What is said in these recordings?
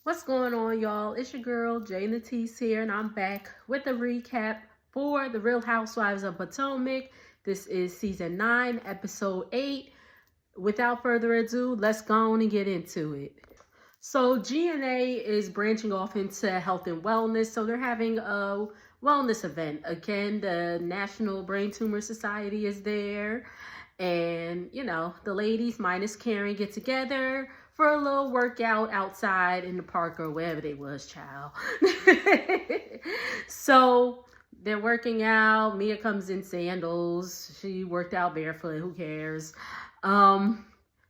What's going on, y'all? It's your girl, Jay Natisse here, and I'm back with a recap for The Real Housewives of Potomac. This is season 9, episode 8. Without further ado, let's go on and get into it. So GNA is branching off into health and wellness. So they're having a wellness event. Again, the National Brain Tumor Society is there. And, the ladies minus Karen get together for a little workout outside in the park or wherever they was, child. So they're working out. Mia comes in sandals. She worked out barefoot. Who cares?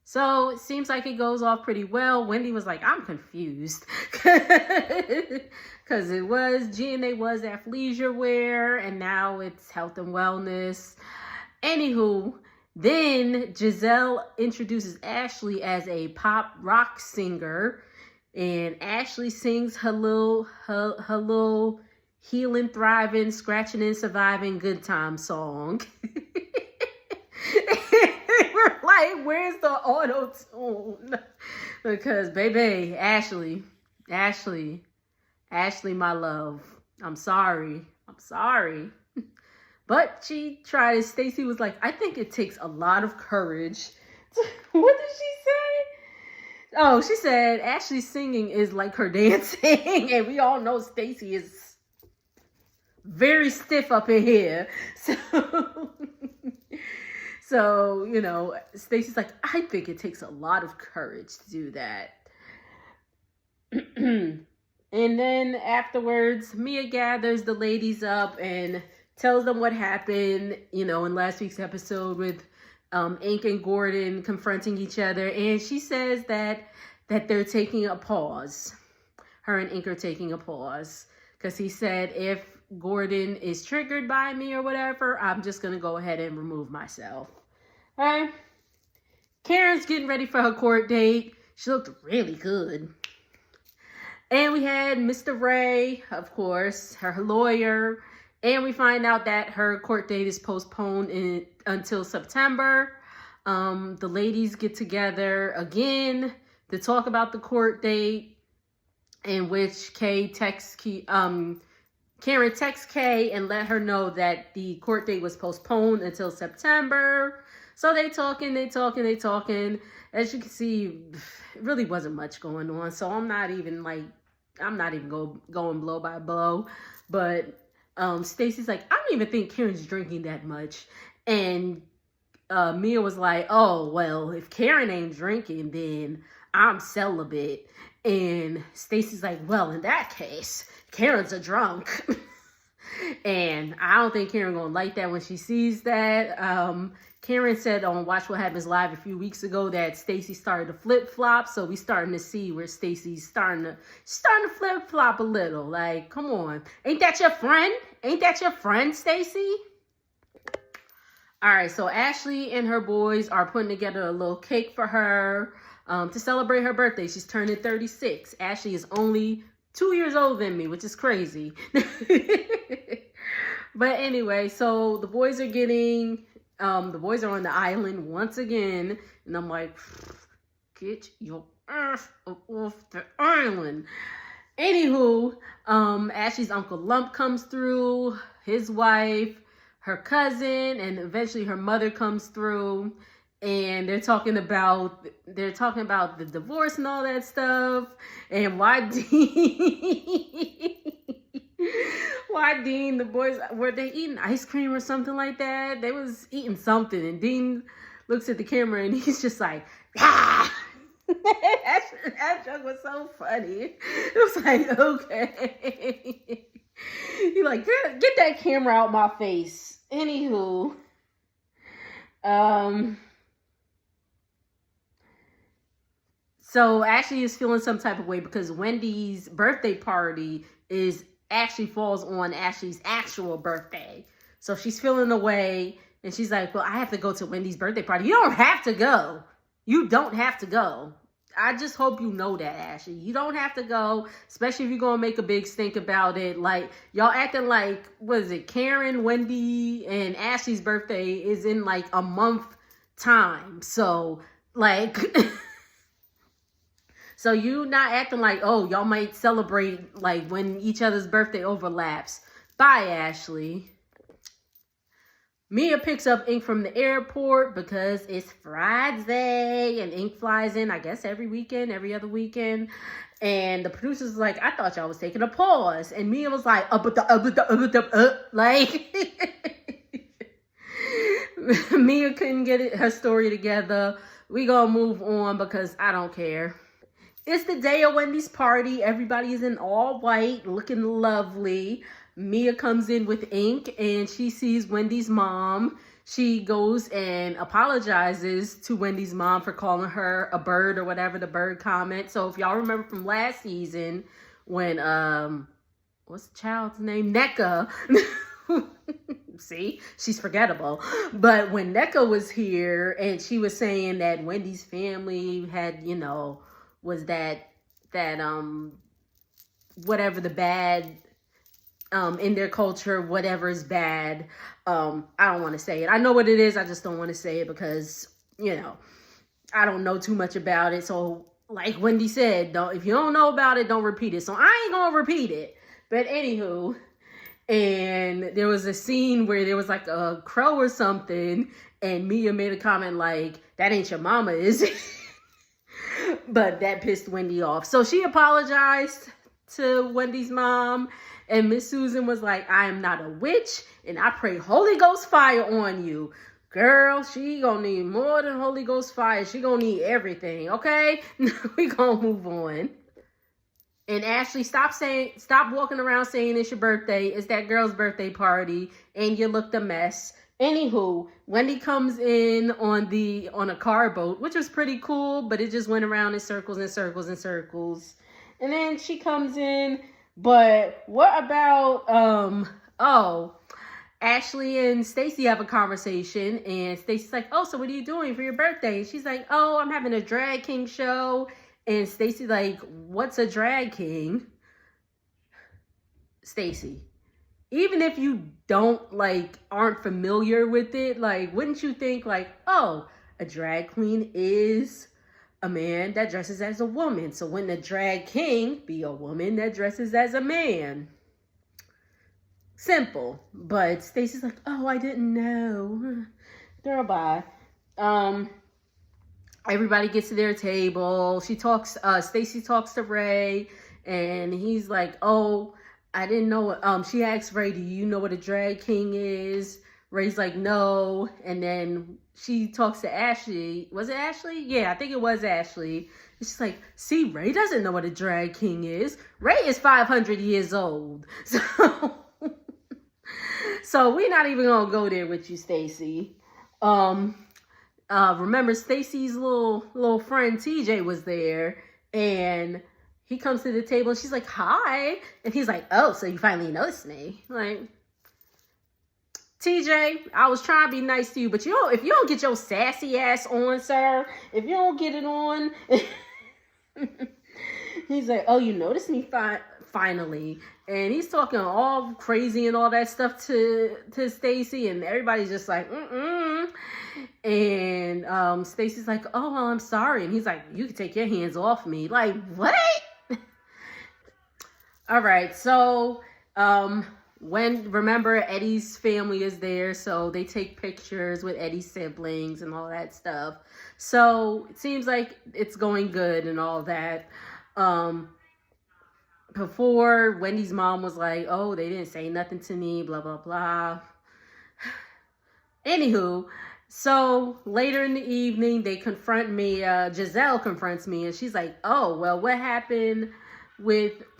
So it seems like it goes off pretty well. Wendy was like, I'm confused. Because it was, GNA was athleisure wear, and now it's health and wellness. Anywho, then Giselle introduces Ashley as a pop rock singer. And Ashley sings her little healing, thriving, scratching and surviving good time song. We're like, where's the auto tune? Because baby, Ashley, my love, I'm sorry. But she tried. Stacey was like, I think it takes a lot of courage. What did she say? Oh, she said Ashley's singing is like her dancing, and we all know Stacey is very stiff up in here. So, Stacey's like, I think it takes a lot of courage to do that. And then afterwards, Mia gathers the ladies up and tells them what happened, in last week's episode with Ink and Gordon confronting each other. And she says that they're taking a pause. Her and Ink are taking a pause. Because he said, if Gordon is triggered by me or whatever, I'm just going to go ahead and remove myself. All right. Karen's getting ready for her court date. She looked really good. And we had Mr. Ray, of course, her lawyer. And we find out that her court date is postponed until September. The ladies get together again to talk about the court date, in which Karen texts Kay and let her know that the court date was postponed until September. So they talking. As you can see, it really wasn't much going on. So I'm not even going blow by blow. But Stacey's like, I don't even think Karen's drinking that much. And Mia was like, oh, well, if Karen ain't drinking, then I'm celibate. And Stacey's like, well, in that case, Karen's a drunk. And I don't think Karen gonna like that when she sees that. Karen said on Watch What Happens Live a few weeks ago that Stacey started to flip-flop. So we starting to see where Stacey's starting to flip-flop a little. Like, come on. Ain't that your friend? Stacey? All right, so Ashley and her boys are putting together a little cake for her to celebrate her birthday. She's turning 36. Ashley is only 2 years older than me, which is crazy. But anyway, so the boys are on the island once again. And I'm like, get your ass off the island. Anywho, Ashley's Uncle Lump comes through, his wife, her cousin, and eventually her mother comes through. And they're talking about the divorce and all that stuff. And why Dean, the boys, were they eating ice cream or something like that? They was eating something. And Dean looks at the camera and he's just like, ah! That joke was so funny. It was like, okay. He's like, get that camera out my face. Anywho. So Ashley is feeling some type of way because Wendy's birthday party falls on Ashley's actual birthday. So she's feeling away and she's like, well, I have to go to Wendy's birthday party. You don't have to go. I just hope you know that, Ashley. You don't have to go, especially if you're going to make a big stink about it. Like, y'all acting like, what is it, Karen, Wendy, and Ashley's birthday is in like a month time. So, like... So you not acting like, oh, y'all might celebrate like when each other's birthday overlaps. Bye, Ashley. Mia picks up Ink from the airport because it's Friday and Ink flies in, I guess, every weekend, every other weekend. And the producer's like, I thought y'all was taking a pause. And Mia was like, like, Mia couldn't get her story together. We gonna move on because I don't care. It's the day of Wendy's party. Everybody is in all white, looking lovely. Mia comes in with Ink and she sees Wendy's mom. She goes and apologizes to Wendy's mom for calling her a bird or whatever the bird comment. So if y'all remember from last season when, what's the child's name? NECA. See, she's forgettable. But when NECA was here and she was saying that Wendy's family had, you know, was that whatever the bad, in their culture, whatever is bad. I don't want to say it. I know what it is. I just don't want to say it because, you know, I don't know too much about it. So like Wendy said, if you don't know about it, don't repeat it. So I ain't going to repeat it. But anywho, and there was a scene where there was like a crow or something. And Mia made a comment like, that ain't your mama, is it? But that pissed Wendy off. So she apologized to Wendy's mom. And Miss Susan was like, I am not a witch, and I pray Holy Ghost fire on you. Girl, she gonna need more than Holy Ghost fire. She gonna need everything, okay? We gonna move on. And Ashley, stop walking around saying it's your birthday. It's that girl's birthday party, and you looked a mess. Anywho, Wendy comes in on a car boat, which was pretty cool, but it just went around in circles and circles and circles. And then she comes in. But what about, Ashley and Stacy have a conversation, and Stacy's like, oh, so what are you doing for your birthday? And she's like, oh, I'm having a drag king show. And Stacy's like, what's a drag king? Stacy, even if you aren't familiar with it, like, wouldn't you think like, oh, a drag queen is a man that dresses as a woman. So wouldn't a drag king be a woman that dresses as a man? Simple. But Stacy's like, oh, I didn't know. Girl, bye. Everybody gets to their table. Stacy talks to Ray, and he's like, oh, I didn't know. She asks Ray, do you know what a drag king is? Ray's like, no. And then she talks to Ashley. Was it Ashley? Yeah, I think it was Ashley. She's like, see, Ray doesn't know what a drag king is. Ray is 500 years old. So we're not even going to go there with you, Stacy. Remember, Stacy's little friend TJ was there. And he comes to the table and she's like, hi. And he's like, oh, so you finally noticed me. Like, TJ, I was trying to be nice to you, but if you don't get your sassy ass on, sir, if you don't get it on, he's like, oh, you noticed me finally. And he's talking all crazy and all that stuff to Stacy, and everybody's just like, And Stacy's like, oh, well, I'm sorry. And he's like, you can take your hands off me. Like, what? All right, so, remember Eddie's family is there, so they take pictures with Eddie's siblings and all that stuff. So it seems like it's going good and all that. Before, Wendy's mom was like, oh, they didn't say nothing to me, blah, blah, blah. Anywho, so later in the evening, they confront me. Giselle confronts me, and she's like, oh, well, what happened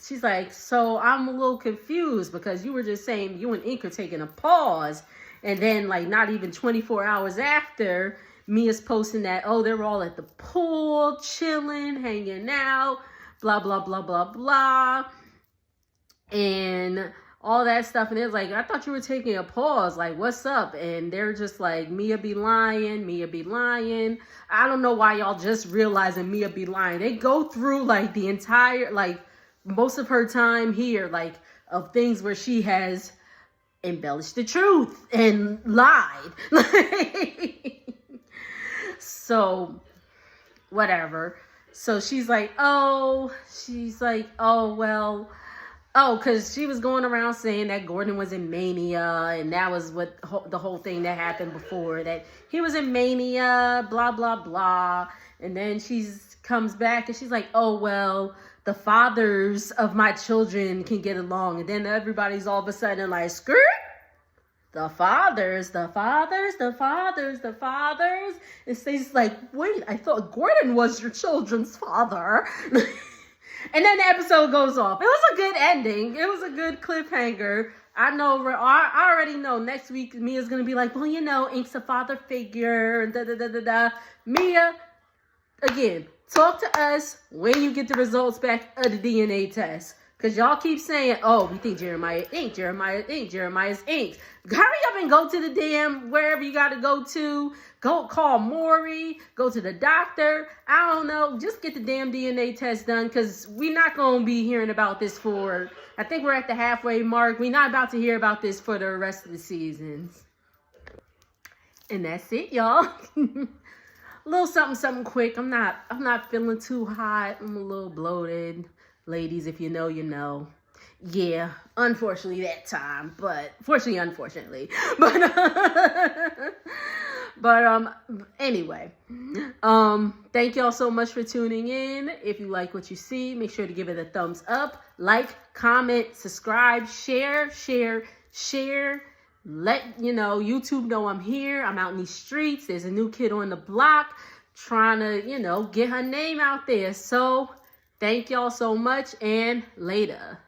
she's like, so I'm a little confused because you were just saying you and Ink are taking a pause. And then like not even 24 hours after, Mia's posting that, oh, they're all at the pool, chilling, hanging out, blah, blah, blah, blah, blah. And all that stuff. And it's like, I thought you were taking a pause. Like, what's up? And they're just like, Mia be lying. Mia be lying. I don't know why y'all just realizing Mia be lying. They go through like the entire, like most of her time here, like of things where she has embellished the truth and lied. So, whatever. So she's like, oh, well, oh, because she was going around saying that Gordon was in mania, and that was what the whole thing that happened before, that he was in mania, blah, blah, blah. And then she comes back and she's like, oh, well, the fathers of my children can get along. And then everybody's all of a sudden like, skirt? The fathers. And Stacey's like, wait, I thought Gordon was your children's father. And then the episode goes off. It was a good ending. It was a good cliffhanger. I already know next week Mia's going to be like, well, you know, Ink's a father figure. Da. Mia, again, talk to us when you get the results back of the DNA test. Because y'all keep saying, oh, we think Jeremiah's Ink. Hurry up and go to the damn wherever you got to go to. Go call Maury. Go to the doctor. I don't know. Just get the damn DNA test done, because we're not going to be hearing about this for, I think we're at the halfway mark. We're not about to hear about this for the rest of the seasons. And that's it, y'all. A little something quick. I'm not feeling too hot. I'm a little bloated. Ladies, if you know, you know. Yeah, unfortunately that time, but unfortunately. But anyway. Thank y'all so much for tuning in. If you like what you see, make sure to give it a thumbs up, like, comment, subscribe, share. Let YouTube know I'm here. I'm out in these streets. There's a new kid on the block trying to, get her name out there. So thank y'all so much, and later.